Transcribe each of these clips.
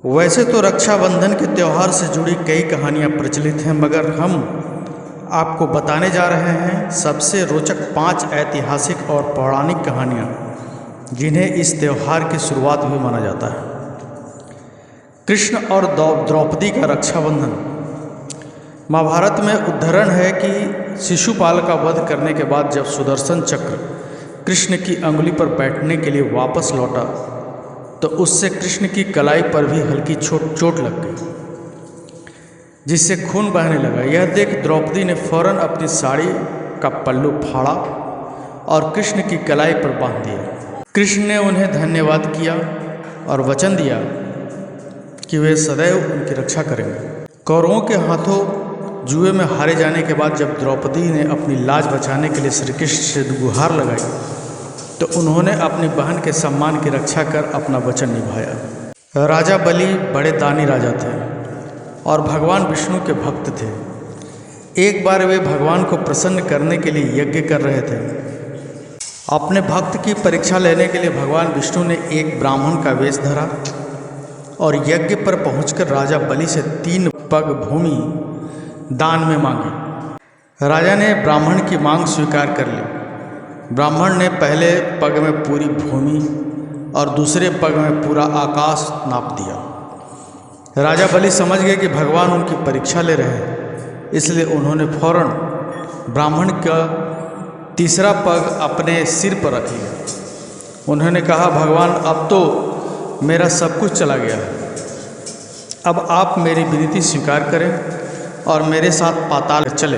वैसे तो रक्षाबंधन के त्यौहार से जुड़ी कई कहानियाँ प्रचलित हैं, मगर हम आपको बताने जा रहे हैं सबसे रोचक 5 ऐतिहासिक और पौराणिक कहानियाँ जिन्हें इस त्यौहार की शुरुआत भी माना जाता है। कृष्ण और द्रौपदी का रक्षाबंधन। महाभारत में उद्धरण है कि शिशुपाल का वध करने के बाद जब सुदर्शन चक्र कृष्ण की अंगुली पर बैठने के लिए वापस लौटा तो उससे कृष्ण की कलाई पर भी हल्की चोट लग गई, जिससे खून बहने लगा। यह देख द्रौपदी ने फौरन अपनी साड़ी का पल्लू फाड़ा और कृष्ण की कलाई पर बांध दिया। कृष्ण ने उन्हें धन्यवाद किया और वचन दिया कि वे सदैव उनकी रक्षा करेंगे। कौरवों के हाथों जुए में हारे जाने के बाद जब द्रौपदी ने अपनी लाज बचाने के लिए श्री कृष्ण से गुहार लगाई तो उन्होंने अपनी बहन के सम्मान की रक्षा कर अपना वचन निभाया। राजा बलि बड़े दानी राजा थे और भगवान विष्णु के भक्त थे। एक बार वे भगवान को प्रसन्न करने के लिए यज्ञ कर रहे थे। अपने भक्त की परीक्षा लेने के लिए भगवान विष्णु ने एक ब्राह्मण का वेश धरा और यज्ञ पर पहुंचकर राजा बलि से 3 पग भूमि दान में मांगी। राजा ने ब्राह्मण की मांग स्वीकार कर ली। ब्राह्मण ने पहले पग में पूरी भूमि और दूसरे पग में पूरा आकाश नाप दिया। राजा बलि समझ गए कि भगवान उनकी परीक्षा ले रहे हैं, इसलिए उन्होंने फौरन ब्राह्मण का तीसरा पग अपने सिर पर रख लिया। उन्होंने कहा, भगवान अब तो मेरा सब कुछ चला गया है, अब आप मेरी विनती स्वीकार करें और मेरे साथ पाताल चले।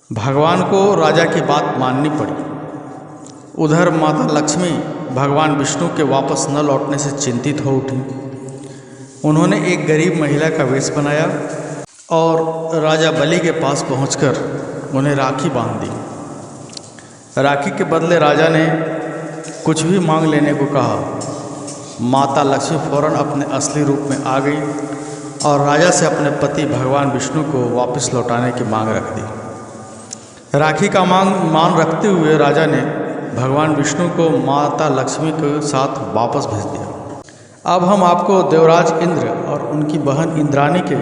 भगवान को राजा की बात माननी पड़ी। उधर माता लक्ष्मी भगवान विष्णु के वापस न लौटने से चिंतित हो उठी। उन्होंने एक गरीब महिला का वेश बनाया और राजा बलि के पास पहुंचकर उन्हें राखी बांध दी। राखी के बदले राजा ने कुछ भी मांग लेने को कहा। माता लक्ष्मी फौरन अपने असली रूप में आ गई और राजा से अपने पति भगवान विष्णु को वापस लौटाने की मांग रख दी। राखी का मान रखते हुए राजा ने भगवान विष्णु को माता लक्ष्मी के साथ वापस भेज दिया। अब हम आपको देवराज इंद्र और उनकी बहन इंद्राणी के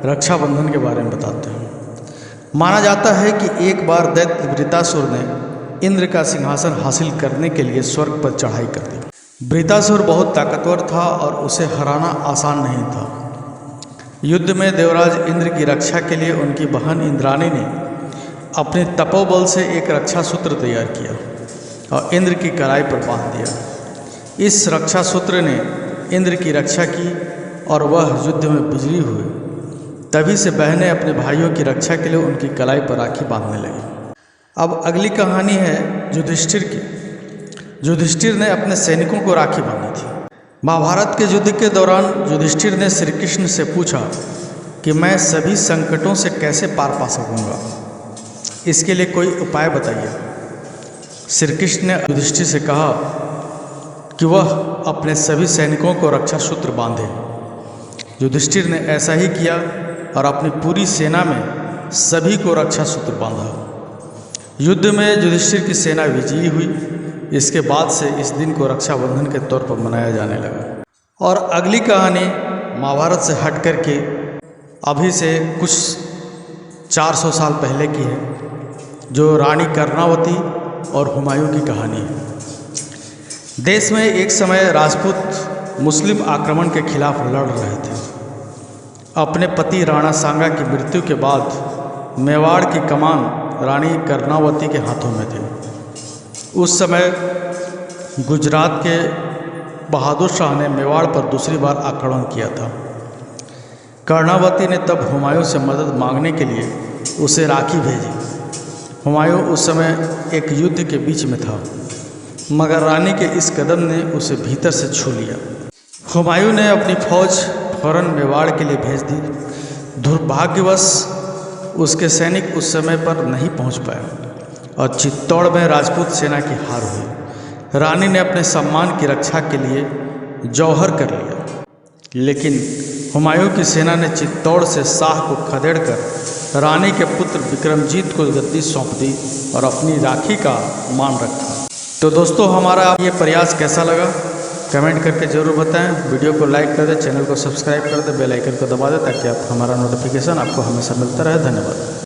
रक्षाबंधन के बारे में बताते हैं। माना जाता है कि एक बार दैत्य वृतासुर ने इंद्र का सिंहासन हासिल करने के लिए स्वर्ग पर चढ़ाई कर दी। वृतासुर बहुत ताकतवर था और उसे हराना आसान नहीं था। युद्ध में देवराज इंद्र की रक्षा के लिए उनकी बहन इंद्राणी ने अपने तपोबल से एक रक्षा सूत्र तैयार किया और इंद्र की कलाई पर बांध दिया। इस रक्षा सूत्र ने इंद्र की रक्षा की और वह युद्ध में विजयी हुए। तभी से बहनें अपने भाइयों की रक्षा के लिए उनकी कलाई पर राखी बांधने लगी। अब अगली कहानी है युधिष्ठिर की। युधिष्ठिर ने अपने सैनिकों को राखी बांधी थी। महाभारत के युद्ध के दौरान युधिष्ठिर ने श्री कृष्ण से पूछा कि मैं सभी संकटों से कैसे पार पा सकूंगा, इसके लिए कोई उपाय बताइए। श्री कृष्ण ने युधिष्ठिर से कहा कि वह अपने सभी सैनिकों को रक्षा सूत्र बांधे। युधिष्ठिर ने ऐसा ही किया और अपनी पूरी सेना में सभी को रक्षा सूत्र बांधा। युद्ध में युधिष्ठिर की सेना विजयी हुई। इसके बाद से इस दिन को रक्षाबंधन के तौर पर मनाया जाने लगा। और अगली कहानी महाभारत से हट कर के अभी से कुछ 400 साल पहले की है, जो रानी कर्णावती और हुमायूं की कहानी है। देश में एक समय राजपूत मुस्लिम आक्रमण के खिलाफ लड़ रहे थे। अपने पति राणा सांगा की मृत्यु के बाद मेवाड़ की कमान रानी कर्णावती के हाथों में थी। उस समय गुजरात के बहादुर शाह ने मेवाड़ पर दूसरी बार आक्रमण किया था। कर्णावती ने तब हुमायूं से मदद मांगने के लिए उसे राखी भेजी। हुमायूं उस समय एक युद्ध के बीच में था, मगर रानी के इस कदम ने उसे भीतर से छू लिया। हुमायूं ने अपनी फौज फौरन मेवाड़ के लिए भेज दी। दुर्भाग्यवश उसके सैनिक उस समय पर नहीं पहुंच पाए और चित्तौड़ में राजपूत सेना की हार हुई। रानी ने अपने सम्मान की रक्षा के लिए जौहर कर लिया, लेकिन हुमायूं की सेना ने चित्तौड़ से शाह को खदेड़कर रानी के पुत्र विक्रमजीत को गद्दी सौंप दी और अपनी राखी का मान रखा। तो दोस्तों, हमारा ये प्रयास कैसा लगा कमेंट करके ज़रूर बताएं। वीडियो को लाइक कर दें, चैनल को सब्सक्राइब कर दें, बेल आइकन को दबा दें ताकि आप हमारा नोटिफिकेशन आपको हमेशा मिलता रहे। धन्यवाद।